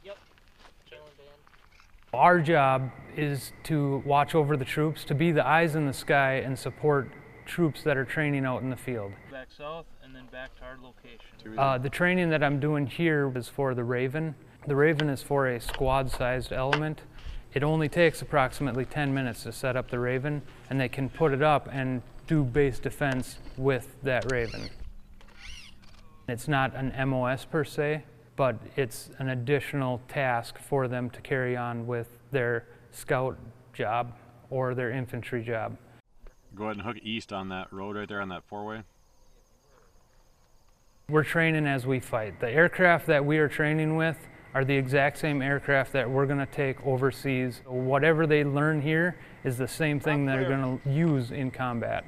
Yep. Chilling band. Our job is to watch over the troops, to be the eyes in the sky and support troops that are training out in the field. Back south and then back to our location. The training that I'm doing here is for the Raven. The Raven is for a squad-sized element. It only takes approximately 10 minutes to set up the Raven, and they can put it up and do base defense with that Raven. It's not an MOS per se, but it's an additional task for them to carry on with their scout job or their infantry job. Go ahead and hook east on that road right there on that four-way. We're training as we fight. The aircraft that we are training with are the exact same aircraft that we're going to take overseas. Whatever they learn here is the same thing they're going to use in combat.